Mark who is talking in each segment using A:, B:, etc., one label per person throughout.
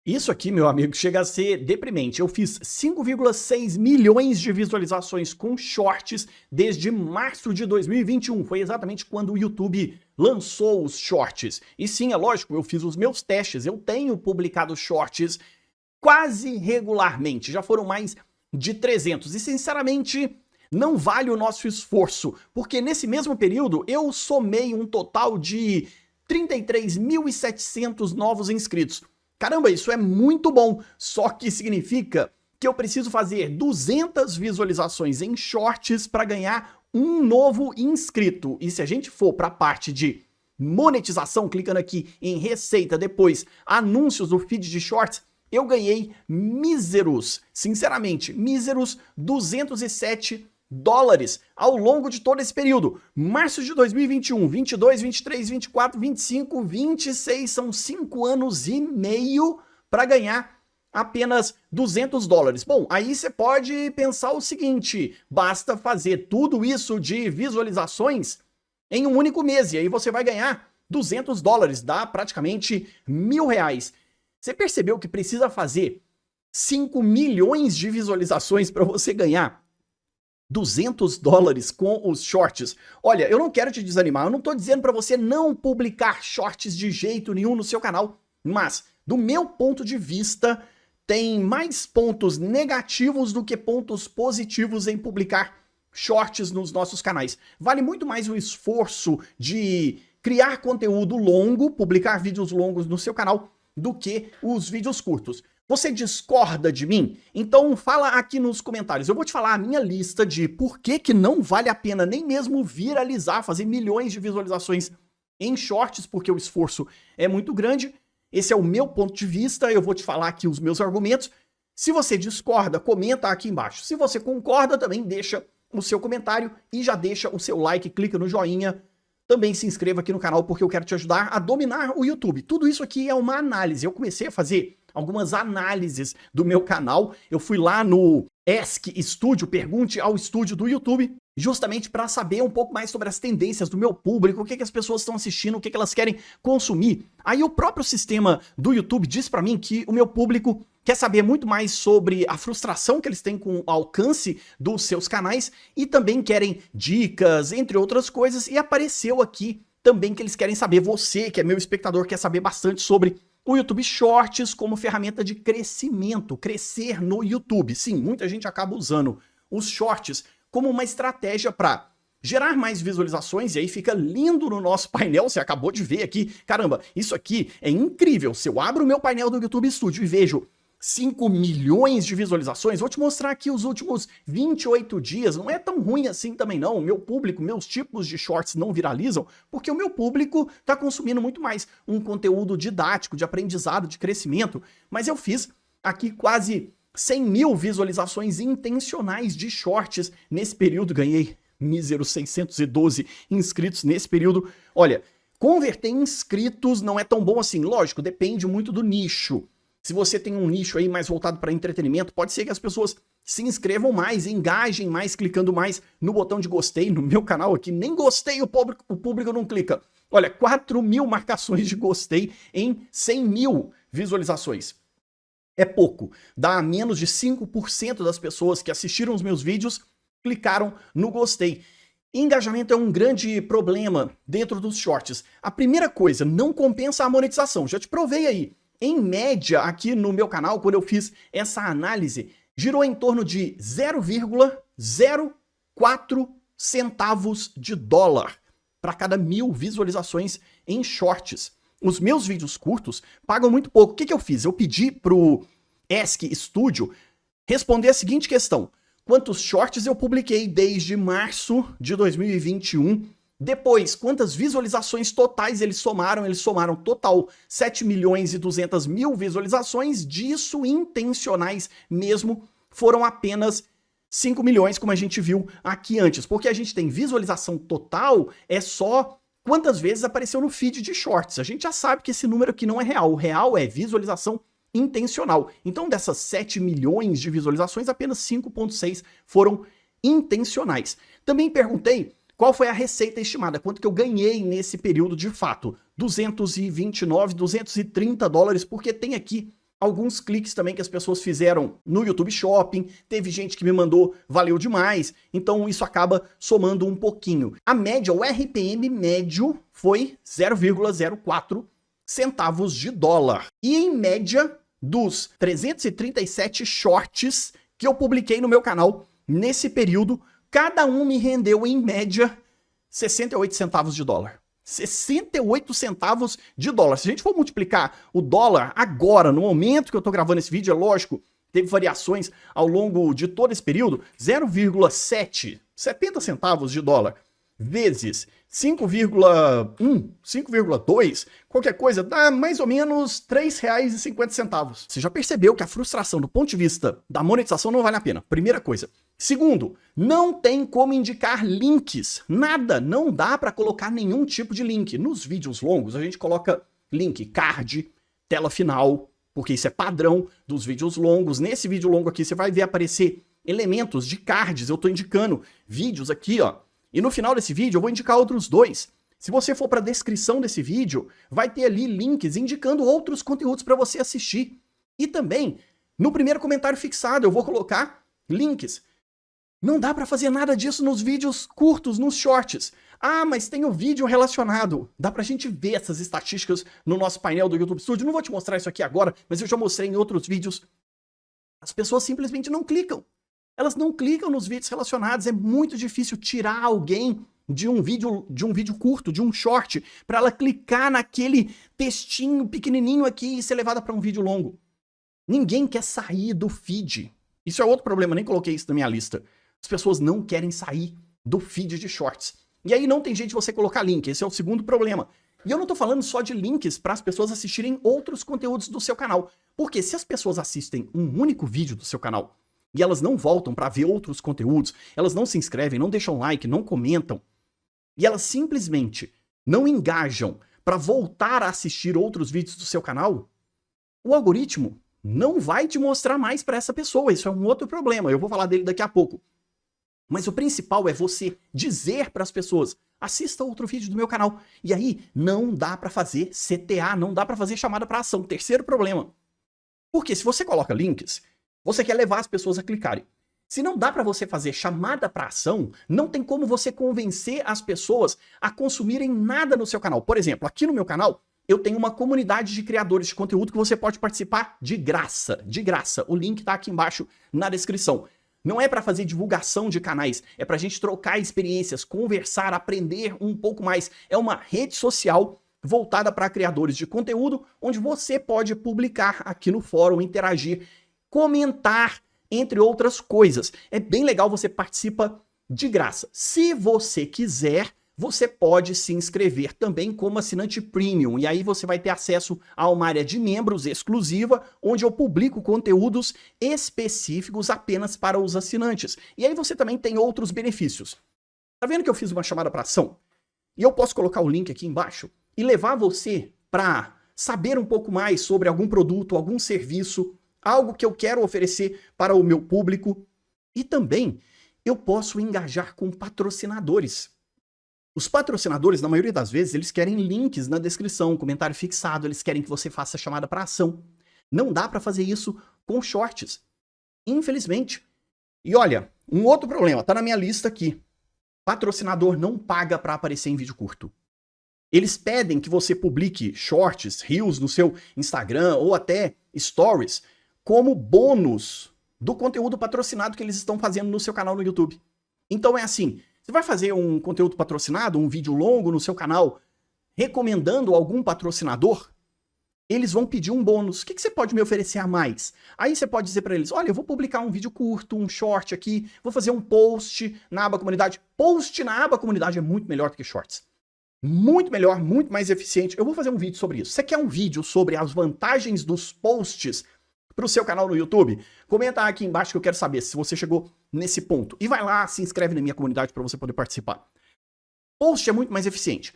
A: Isso aqui, meu amigo, chega a ser deprimente. Eu fiz 5,6 milhões de visualizações com shorts desde março de 2021. Foi exatamente quando o YouTube lançou os shorts. E sim, é lógico, eu fiz os meus testes. Eu tenho publicado shorts quase regularmente. Já foram mais de 300. E, sinceramente, não vale o nosso esforço. Porque nesse mesmo período, eu somei um total de 33.700 novos inscritos. Caramba, isso é muito bom, só que significa que eu preciso fazer 200 visualizações em shorts para ganhar um novo inscrito. E se a gente for para a parte de monetização, clicando aqui em receita, depois anúncios do feed de shorts, eu ganhei míseros, sinceramente, míseros 207 dólares ao longo de todo esse período. Março de 2021, 22, 23, 24, 25, 26, são 5 anos e meio para ganhar apenas 200 dólares. Bom, aí você pode pensar o seguinte, basta fazer tudo isso de visualizações em um único mês, e aí você vai ganhar 200 dólares, dá praticamente R$1.000. Você percebeu que precisa fazer 5 milhões de visualizações para você ganhar 200 dólares com os shorts? Olha, eu não quero te desanimar, eu não tô dizendo para você não publicar shorts de jeito nenhum no seu canal, mas, do meu ponto de vista, tem mais pontos negativos do que pontos positivos em publicar shorts nos nossos canais. Vale muito mais o esforço de criar conteúdo longo, publicar vídeos longos no seu canal, do que os vídeos curtos. Você discorda de mim? Então fala aqui nos comentários. Eu vou te falar a minha lista de por que não vale a pena nem mesmo viralizar, fazer milhões de visualizações em shorts, porque o esforço é muito grande. Esse é o meu ponto de vista, eu vou te falar aqui os meus argumentos. Se você discorda, comenta aqui embaixo. Se você concorda, também deixa o seu comentário e já deixa o seu like, clica no joinha. Também se inscreva aqui no canal porque eu quero te ajudar a dominar o YouTube. Tudo isso aqui é uma análise. Eu comecei a fazer algumas análises do meu canal. Eu fui lá no Ask Studio, Pergunte ao Estúdio do YouTube, justamente para saber um pouco mais sobre as tendências do meu público, o que as pessoas estão assistindo, o que elas querem consumir. Aí o próprio sistema do YouTube diz para mim que o meu público quer saber muito mais sobre a frustração que eles têm com o alcance dos seus canais e também querem dicas, entre outras coisas, e apareceu aqui também que eles querem saber, você que é meu espectador, quer saber bastante sobre o YouTube Shorts como ferramenta de crescimento, crescer no YouTube. Sim, muita gente acaba usando os Shorts como uma estratégia para gerar mais visualizações, e aí fica lindo no nosso painel, você acabou de ver aqui. Caramba, isso aqui é incrível. Se eu abro o meu painel do YouTube Studio e vejo 5 milhões de visualizações, vou te mostrar aqui os últimos 28 dias, não é tão ruim assim também não, o meu público, meus tipos de shorts não viralizam, porque o meu público está consumindo muito mais um conteúdo didático, de aprendizado, de crescimento, mas eu fiz aqui quase 100 mil visualizações intencionais de shorts nesse período, ganhei míseros 612 inscritos nesse período. Olha, converter em inscritos não é tão bom assim, lógico, depende muito do nicho. Se você tem um nicho aí mais voltado para entretenimento, pode ser que as pessoas se inscrevam mais, engajem mais, clicando mais no botão de gostei. No meu canal aqui, nem gostei o público não clica. Olha, 4 mil marcações de gostei em 100 mil visualizações. É pouco, dá menos de 5% das pessoas que assistiram os meus vídeos clicaram no gostei. Engajamento é um grande problema dentro dos shorts. A primeira coisa, não compensa a monetização, já te provei aí. Em média, aqui no meu canal, quando eu fiz essa análise, girou em torno de 0,04 centavos de dólar para cada 1.000 visualizações em shorts. Os meus vídeos curtos pagam muito pouco. O que eu fiz? Eu pedi pro Ask Studio responder a seguinte questão: quantos shorts eu publiquei desde março de 2021? Depois, quantas visualizações totais eles somaram? Eles somaram total 7.200.000 visualizações, disso intencionais mesmo, foram apenas 5 milhões, como a gente viu aqui antes. Porque a gente tem visualização total, é só quantas vezes apareceu no feed de shorts. A gente já sabe que esse número aqui não é real, o real é visualização intencional. Então, dessas 7 milhões de visualizações, apenas 5,6 foram intencionais. Também perguntei qual foi a receita estimada, quanto que eu ganhei nesse período de fato. 229, 230 dólares, porque tem aqui alguns cliques também que as pessoas fizeram no YouTube Shopping, teve gente que me mandou, valeu demais, então isso acaba somando um pouquinho. A média, o RPM médio foi 0,04 centavos de dólar. E em média, dos 337 shorts que eu publiquei no meu canal nesse período, cada um me rendeu em média 68 centavos de dólar. 68 centavos de dólar. Se a gente for multiplicar o dólar agora, no momento que eu tô gravando esse vídeo, é lógico, teve variações ao longo de todo esse período, 0,70 centavos de dólar, vezes 5,1, 5,2, qualquer coisa, dá mais ou menos R$ 3,50. Você já percebeu que a frustração do ponto de vista da monetização não vale a pena? Primeira coisa. Segundo, não tem como indicar links. Nada, não dá para colocar nenhum tipo de link. Nos vídeos longos a gente coloca link, card, tela final, porque isso é padrão dos vídeos longos. Nesse vídeo longo aqui você vai ver aparecer elementos de cards. Eu tô indicando vídeos aqui, ó. E no final desse vídeo eu vou indicar outros dois. Se você for para a descrição desse vídeo, vai ter ali links indicando outros conteúdos para você assistir. E também, no primeiro comentário fixado, eu vou colocar links. Não dá para fazer nada disso nos vídeos curtos, nos shorts. Ah, mas tem o vídeo relacionado. Dá pra gente ver essas estatísticas no nosso painel do YouTube Studio. Não vou te mostrar isso aqui agora, mas eu já mostrei em outros vídeos. As pessoas simplesmente não clicam. Elas não clicam nos vídeos relacionados. É muito difícil tirar alguém de um vídeo curto, de um short, para ela clicar naquele textinho pequenininho aqui e ser levada para um vídeo longo. Ninguém quer sair do feed. Isso é outro problema, nem coloquei isso na minha lista. As pessoas não querem sair do feed de shorts. E aí não tem jeito de você colocar link. Esse é o segundo problema. E eu não tô falando só de links para as pessoas assistirem outros conteúdos do seu canal. Porque se as pessoas assistem um único vídeo do seu canal e elas não voltam para ver outros conteúdos, elas não se inscrevem, não deixam like, não comentam, e elas simplesmente não engajam para voltar a assistir outros vídeos do seu canal, o algoritmo não vai te mostrar mais para essa pessoa. Isso é um outro problema. Eu vou falar dele daqui a pouco. Mas o principal é você dizer para as pessoas, assista outro vídeo do meu canal. E aí não dá para fazer CTA, não dá para fazer chamada para ação. Terceiro problema. Porque se você coloca links, você quer levar as pessoas a clicarem. Se não dá para você fazer chamada para ação, não tem como você convencer as pessoas a consumirem nada no seu canal. Por exemplo, aqui no meu canal, eu tenho uma comunidade de criadores de conteúdo que você pode participar de graça. De graça. O link tá aqui embaixo na descrição. Não é para fazer divulgação de canais, é para a gente trocar experiências, conversar, aprender um pouco mais. É uma rede social voltada para criadores de conteúdo, onde você pode publicar aqui no fórum, interagir, comentar, entre outras coisas. É bem legal, você participa de graça. Se você quiser, você pode se inscrever também como assinante premium, e aí você vai ter acesso a uma área de membros exclusiva, onde eu publico conteúdos específicos apenas para os assinantes. E aí você também tem outros benefícios. Tá vendo que eu fiz uma chamada para ação? E eu posso colocar o link aqui embaixo e levar você para saber um pouco mais sobre algum produto, algum serviço, algo que eu quero oferecer para o meu público. E também eu posso engajar com patrocinadores. Os patrocinadores, na maioria das vezes, eles querem links na descrição, comentário fixado, eles querem que você faça chamada para ação. Não dá para fazer isso com shorts, infelizmente. E olha, um outro problema, tá na minha lista aqui. Patrocinador não paga para aparecer em vídeo curto. Eles pedem que você publique shorts, reels no seu Instagram ou até stories como bônus do conteúdo patrocinado que eles estão fazendo no seu canal no YouTube. Então é assim, você vai fazer um conteúdo patrocinado, um vídeo longo no seu canal, recomendando algum patrocinador, eles vão pedir um bônus. O que você pode me oferecer a mais? Aí você pode dizer para eles, olha, eu vou publicar um vídeo curto, um short aqui, vou fazer um post na aba comunidade. Post na aba comunidade é muito melhor do que shorts. Muito melhor, muito mais eficiente. Eu vou fazer um vídeo sobre isso. Você quer um vídeo sobre as vantagens dos posts para o seu canal no YouTube? Comenta aqui embaixo que eu quero saber se você chegou nesse ponto. E vai lá, se inscreve na minha comunidade para você poder participar. Post é muito mais eficiente.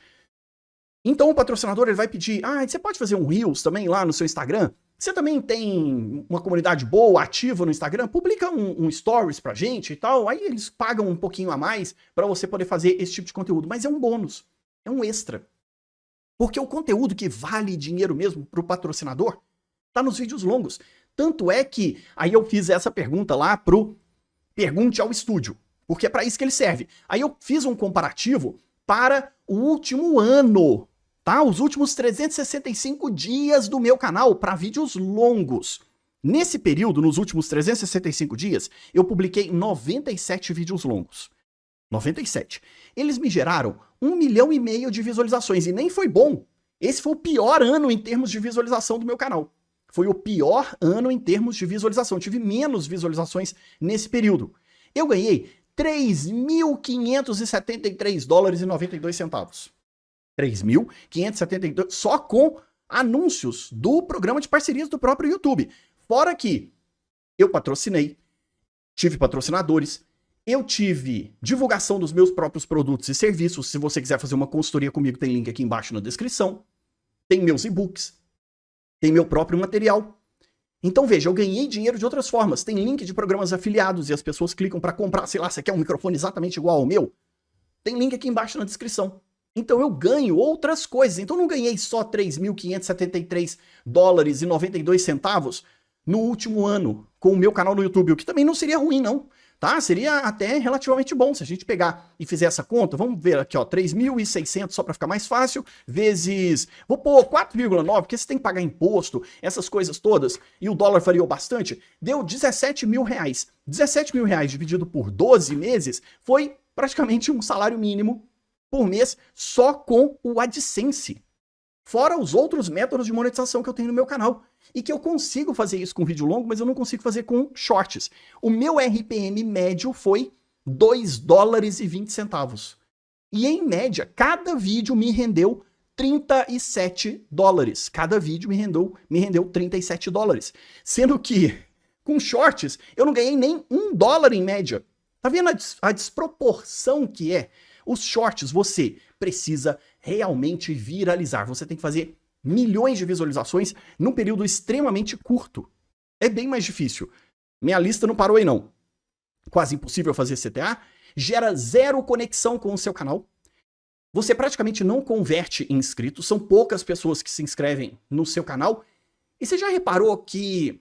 A: Então o patrocinador ele vai pedir, você pode fazer um Reels também lá no seu Instagram? Você também tem uma comunidade boa, ativa no Instagram? Publica um Stories pra gente e tal. Aí eles pagam um pouquinho a mais para você poder fazer esse tipo de conteúdo. Mas é um bônus, é um extra. Porque o conteúdo que vale dinheiro mesmo pro patrocinador tá nos vídeos longos. Tanto é que aí eu fiz essa pergunta lá pro Pergunte ao Estúdio, porque é para isso que ele serve. Aí eu fiz um comparativo para o último ano, tá? Os últimos 365 dias do meu canal para vídeos longos. Nesse período, nos últimos 365 dias, eu publiquei 97 vídeos longos. 97. Eles me geraram 1,5 milhão de visualizações e nem foi bom. Esse foi o pior ano em termos de visualização do meu canal. Foi o pior ano em termos de visualização. Eu tive menos visualizações nesse período. Eu ganhei 3.573 dólares e 92 centavos. 3.572 só com anúncios do programa de parcerias do próprio YouTube. Fora que eu patrocinei, tive patrocinadores, eu tive divulgação dos meus próprios produtos e serviços. Se você quiser fazer uma consultoria comigo, tem link aqui embaixo na descrição. Tem meus e-books, tem meu próprio material. Então veja, eu ganhei dinheiro de outras formas. Tem link de programas afiliados e as pessoas clicam para comprar, sei lá, você quer um microfone exatamente igual ao meu? Tem link aqui embaixo na descrição. Então eu ganho outras coisas. Então eu não ganhei só 3.573 dólares e 92 centavos no último ano com o meu canal no YouTube, o que também não seria ruim não, tá? Seria até relativamente bom se a gente pegar e fizer essa conta. Vamos ver aqui, ó, 3.600 só para ficar mais fácil, vezes, vou pôr 4,9, porque você tem que pagar imposto, essas coisas todas, e o dólar variou bastante, deu 17 mil reais. 17 mil reais dividido por 12 meses foi praticamente um salário mínimo por mês só com o AdSense. Fora os outros métodos de monetização que eu tenho no meu canal. E que eu consigo fazer isso com vídeo longo, mas eu não consigo fazer com shorts. O meu RPM médio foi 2 dólares e 20 centavos. E em média, cada vídeo me rendeu 37 dólares. Cada vídeo me rendeu 37 dólares. Sendo que, com shorts, eu não ganhei nem 1 dólar em média. Tá vendo a desproporção que é? Os shorts, você precisa realmente viralizar. Você tem que fazer milhões de visualizações num período extremamente curto. É bem mais difícil. Minha lista não parou aí não. Quase impossível fazer CTA. Gera zero conexão com o seu canal. Você praticamente não converte em inscritos. São poucas pessoas que se inscrevem no seu canal. E você já reparou que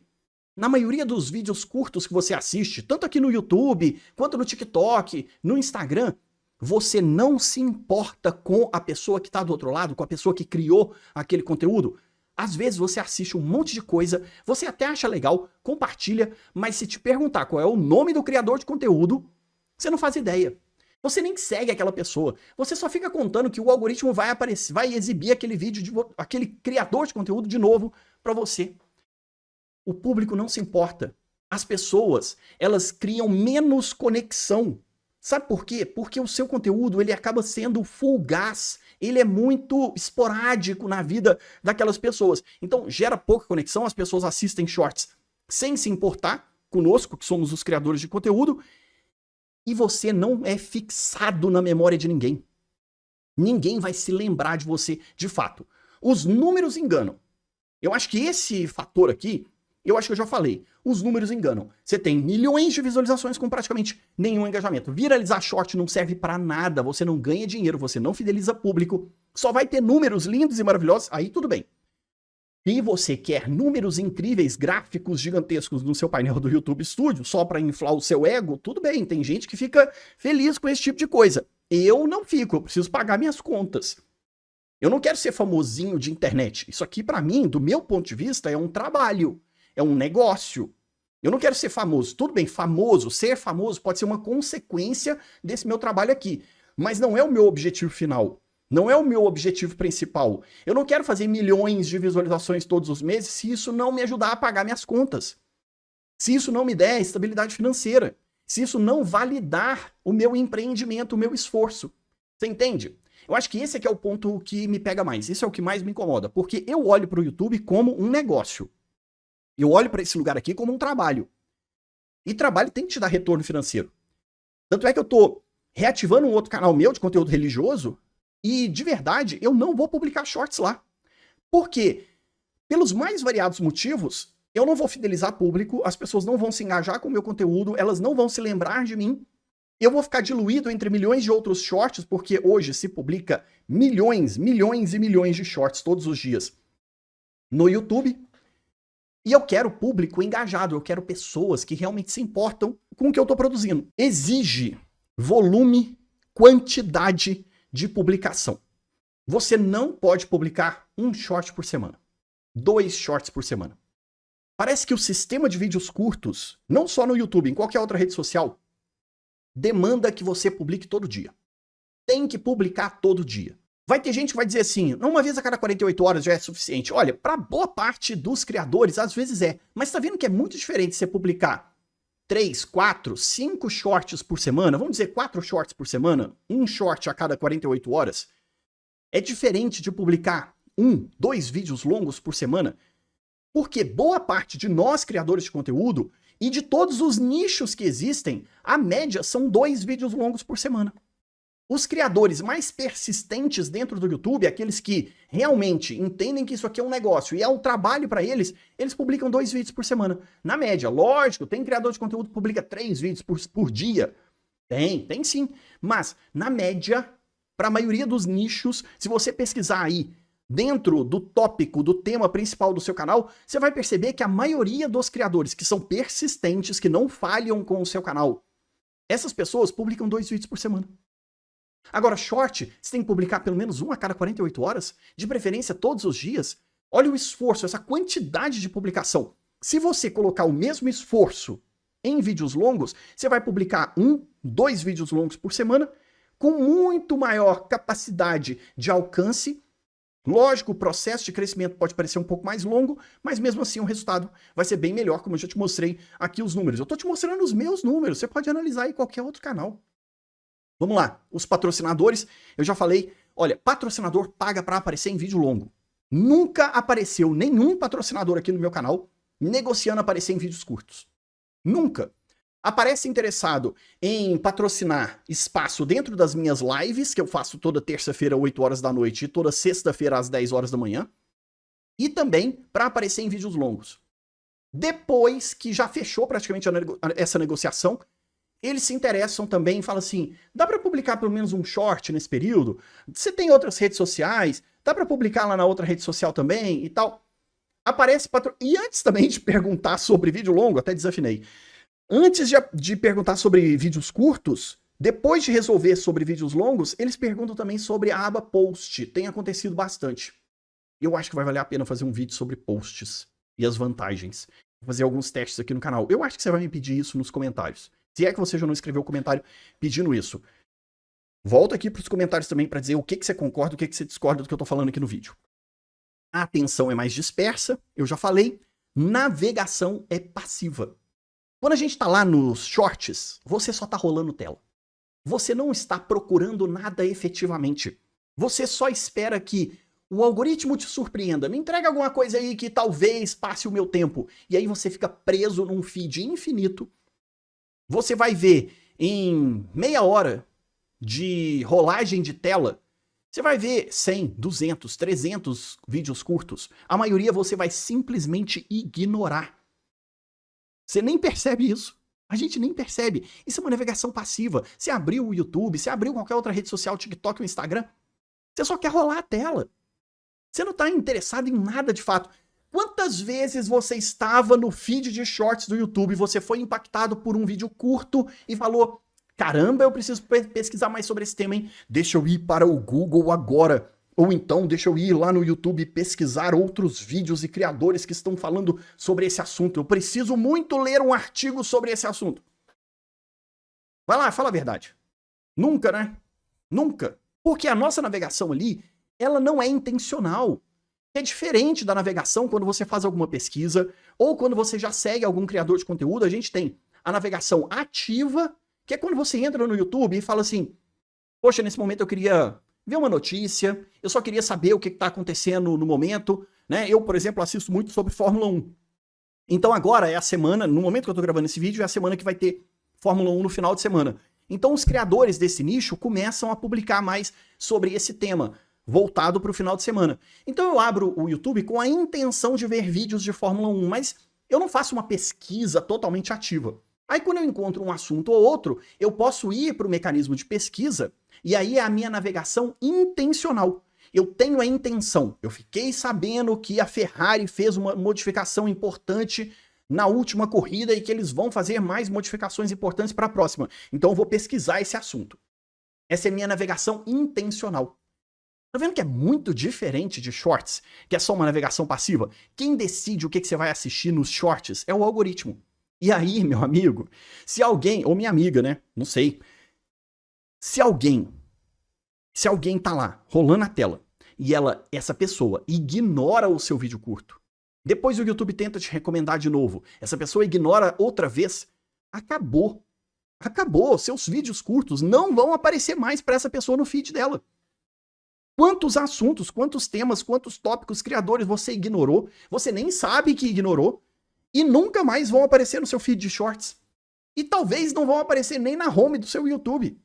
A: na maioria dos vídeos curtos que você assiste, tanto aqui no YouTube, quanto no TikTok, no Instagram, você não se importa com a pessoa que está do outro lado, com a pessoa que criou aquele conteúdo? Às vezes você assiste um monte de coisa, você até acha legal, compartilha, mas se te perguntar qual é o nome do criador de conteúdo, você não faz ideia. Você nem segue aquela pessoa. Você só fica contando que o algoritmo vai aparecer, vai exibir aquele vídeo, aquele criador de conteúdo de novo para você. O público não se importa. As pessoas, elas criam menos conexão. Sabe por quê? Porque o seu conteúdo, ele acaba sendo fugaz, ele é muito esporádico na vida daquelas pessoas. Então, gera pouca conexão, as pessoas assistem shorts sem se importar conosco, que somos os criadores de conteúdo, e você não é fixado na memória de ninguém. Ninguém vai se lembrar de você de fato. Os números enganam. Eu acho que esse fator aqui, eu acho que eu já falei. Os números enganam. Você tem milhões de visualizações com praticamente nenhum engajamento. Viralizar short não serve pra nada. Você não ganha dinheiro, você não fideliza público. Só vai ter números lindos e maravilhosos. Aí tudo bem. Se você quer números incríveis, gráficos gigantescos no seu painel do YouTube Studio, só pra inflar o seu ego, tudo bem. Tem gente que fica feliz com esse tipo de coisa. Eu não fico, eu preciso pagar minhas contas. Eu não quero ser famosinho de internet. Isso aqui, pra mim, do meu ponto de vista, é um trabalho. É um negócio. Eu não quero ser famoso. Tudo bem, famoso, ser famoso pode ser uma consequência desse meu trabalho aqui. Mas não é o meu objetivo final. Não é o meu objetivo principal. Eu não quero fazer milhões de visualizações todos os meses se isso não me ajudar a pagar minhas contas. Se isso não me der estabilidade financeira. Se isso não validar o meu empreendimento, o meu esforço. Você entende? Eu acho que esse aqui é o ponto que me pega mais. Isso é o que mais me incomoda. Porque eu olho para o YouTube como um negócio. Eu olho para esse lugar aqui como um trabalho. E trabalho tem que te dar retorno financeiro. Tanto é que eu tô reativando um outro canal meu de conteúdo religioso e, de verdade, eu não vou publicar shorts lá. Por quê? Pelos mais variados motivos, eu não vou fidelizar público, as pessoas não vão se engajar com o meu conteúdo, elas não vão se lembrar de mim. Eu vou ficar diluído entre milhões de outros shorts, porque hoje se publica milhões e milhões de shorts todos os dias no YouTube. E eu quero público engajado, eu quero pessoas que realmente se importam com o que eu estou produzindo. Exige volume, quantidade de publicação. Você não pode publicar um short por semana, 2 shorts por semana. Parece que o sistema de vídeos curtos, não só no YouTube, em qualquer outra rede social, demanda que você publique todo dia. Tem que publicar todo dia. Vai ter gente que vai dizer assim, uma vez a cada 48 horas já é suficiente. Olha, para boa parte dos criadores, às vezes é. Mas tá vendo que é muito diferente você publicar 3, 4, 5 shorts por semana? Vamos dizer 4 shorts por semana? Um short a cada 48 horas? É diferente de publicar 1, 2 vídeos longos por semana? Porque boa parte de nós, criadores de conteúdo, e de todos os nichos que existem, a média são 2 vídeos longos por semana. Os criadores mais persistentes dentro do YouTube, aqueles que realmente entendem que isso aqui é um negócio e é um trabalho para eles, eles publicam 2 vídeos por semana. Na média, lógico, tem criador de conteúdo que publica 3 vídeos por dia. Tem sim. Mas, na média, para a maioria dos nichos, se você pesquisar aí dentro do tópico, do tema principal do seu canal, você vai perceber que a maioria dos criadores que são persistentes, que não falham com o seu canal, essas pessoas publicam 2 vídeos por semana. Agora, short, você tem que publicar pelo menos um a cada 48 horas, de preferência todos os dias. Olha o esforço, essa quantidade de publicação. Se você colocar o mesmo esforço em vídeos longos, você vai publicar 1, 2 vídeos longos por semana, com muito maior capacidade de alcance. Lógico, o processo de crescimento pode parecer um pouco mais longo, mas mesmo assim o resultado vai ser bem melhor, como eu já te mostrei aqui os números. Eu estou te mostrando os meus números, você pode analisar em qualquer outro canal. Vamos lá, os patrocinadores, eu já falei, olha, patrocinador paga para aparecer em vídeo longo. Nunca apareceu nenhum patrocinador aqui no meu canal negociando aparecer em vídeos curtos. Nunca. Aparece interessado em patrocinar espaço dentro das minhas lives, que eu faço toda terça-feira, 8 horas da noite, e toda sexta-feira, às 10 horas da manhã. E também para aparecer em vídeos longos. Depois que já fechou praticamente essa negociação, eles se interessam também e falam assim, dá para publicar pelo menos um short nesse período? Você tem outras redes sociais? Dá para publicar lá na outra rede social também e tal? Aparece E antes também de perguntar sobre vídeo longo, até desafinei. Antes de perguntar sobre vídeos curtos, depois de resolver sobre vídeos longos, eles perguntam também sobre a aba post. Tem acontecido bastante. Eu acho que vai valer a pena fazer um vídeo sobre posts e as vantagens. Vou fazer alguns testes aqui no canal. Eu acho que você vai me pedir isso nos comentários. Se é que você já não escreveu comentário pedindo isso. Volta aqui para os comentários também para dizer o que você concorda, o que você discorda do que eu estou falando aqui no vídeo. A atenção é mais dispersa, eu já falei. Navegação é passiva. Quando a gente está lá nos shorts, você só está rolando tela. Você não está procurando nada efetivamente. Você só espera que o algoritmo te surpreenda. Me entrega alguma coisa aí que talvez passe o meu tempo. E aí você fica preso num feed infinito. Você vai ver em meia hora de rolagem de tela, você vai ver 100, 200, 300 vídeos curtos. A maioria você vai simplesmente ignorar. Você nem percebe isso. A gente nem percebe. Isso é uma navegação passiva. Você abriu o YouTube, você abriu qualquer outra rede social, TikTok ou Instagram, você só quer rolar a tela. Você não está interessado em nada de fato. Quantas vezes você estava no feed de shorts do YouTube, você foi impactado por um vídeo curto e falou, caramba, eu preciso pesquisar mais sobre esse tema, hein? Deixa eu ir para o Google agora. Ou então, deixa eu ir lá no YouTube e pesquisar outros vídeos e criadores que estão falando sobre esse assunto. Eu preciso muito ler um artigo sobre esse assunto. Vai lá, fala a verdade. Nunca, né? Nunca. Porque a nossa navegação ali, ela não é intencional. É diferente da navegação quando você faz alguma pesquisa ou quando você já segue algum criador de conteúdo. A gente tem a navegação ativa, que é quando você entra no YouTube e fala assim, poxa, nesse momento eu queria ver uma notícia, eu só queria saber o que está acontecendo no momento, né? Eu, por exemplo, assisto muito sobre Fórmula 1. Então agora é a semana, no momento que eu estou gravando esse vídeo, é a semana que vai ter Fórmula 1 no final de semana. Então os criadores desse nicho começam a publicar mais sobre esse tema, voltado para o final de semana. Então eu abro o YouTube com a intenção de ver vídeos de Fórmula 1, mas eu não faço uma pesquisa totalmente ativa. Aí quando eu encontro um assunto ou outro, eu posso ir para o mecanismo de pesquisa, e aí é a minha navegação intencional. eu tenho a intenção, eu fiquei sabendo que a Ferrari fez uma modificação importante na última corrida e que eles vão fazer mais modificações importantes para a próxima. Então eu vou pesquisar esse assunto. Essa é minha navegação intencional. Tá vendo que é muito diferente de shorts, que é só uma navegação passiva? Quem decide o que você vai assistir nos shorts é o algoritmo. E aí, meu amigo, se alguém, ou minha amiga, né? Não sei. Se alguém tá lá, rolando a tela, e essa pessoa ignora o seu vídeo curto, depois o YouTube tenta te recomendar de novo, essa pessoa ignora outra vez, acabou. Acabou. Seus vídeos curtos não vão aparecer mais para essa pessoa no feed dela. Quantos assuntos, quantos temas, quantos tópicos criadores você ignorou, você nem sabe que ignorou, e nunca mais vão aparecer no seu feed de shorts. E talvez não vão aparecer nem na home do seu YouTube.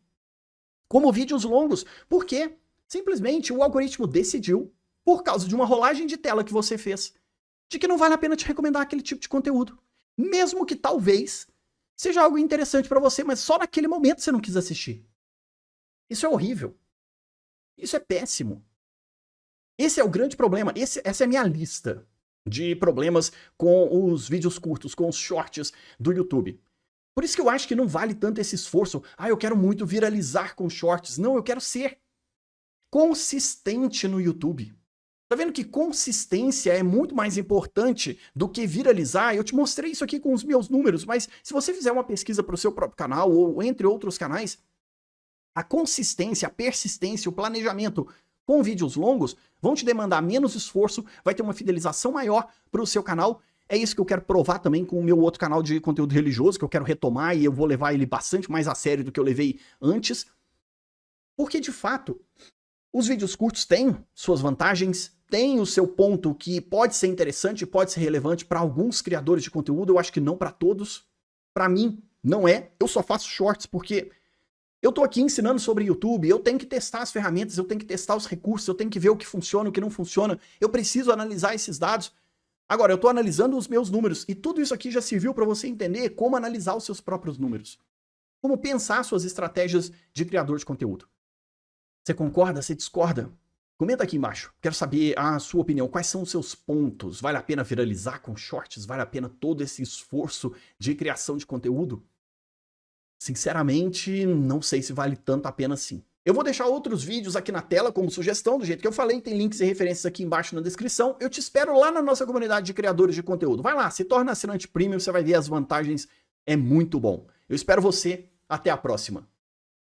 A: Como vídeos longos. Por quê? Simplesmente o algoritmo decidiu, por causa de uma rolagem de tela que você fez, de que não vale a pena te recomendar aquele tipo de conteúdo. Mesmo que talvez seja algo interessante para você, mas só naquele momento você não quis assistir. Isso é horrível. Isso é péssimo. Esse é o grande problema. Essa é a minha lista de problemas com os vídeos curtos, com os shorts do YouTube. Por isso que eu acho que não vale tanto esse esforço. Eu quero muito viralizar com shorts. Não, eu quero ser consistente no YouTube. Tá vendo que consistência é muito mais importante do que viralizar? Eu te mostrei isso aqui com os meus números, mas se você fizer uma pesquisa para o seu próprio canal ou entre outros canais, a consistência, a persistência, o planejamento com vídeos longos vão te demandar menos esforço, vai ter uma fidelização maior para o seu canal. É isso que eu quero provar também com o meu outro canal de conteúdo religioso, que eu quero retomar e eu vou levar ele bastante mais a sério do que eu levei antes. Porque, de fato, os vídeos curtos têm suas vantagens, têm o seu ponto que pode ser interessante, pode ser relevante para alguns criadores de conteúdo, eu acho que não para todos. Para mim, não é. Eu só faço shorts porque eu tô aqui ensinando sobre YouTube, eu tenho que testar as ferramentas, eu tenho que testar os recursos, eu tenho que ver o que funciona, o que não funciona, eu preciso analisar esses dados. Agora, eu tô analisando os meus números, e tudo isso aqui já serviu para você entender como analisar os seus próprios números. Como pensar suas estratégias de criador de conteúdo. Você concorda? Você discorda? Comenta aqui embaixo, quero saber a sua opinião, quais são os seus pontos? Vale a pena viralizar com shorts? Vale a pena todo esse esforço de criação de conteúdo? Sinceramente, não sei se vale tanto a pena assim. Eu vou deixar outros vídeos aqui na tela como sugestão, do jeito que eu falei, tem links e referências aqui embaixo na descrição. Eu te espero lá na nossa comunidade de criadores de conteúdo. Vai lá, se torna assinante premium, você vai ver as vantagens, é muito bom. Eu espero você, até a próxima.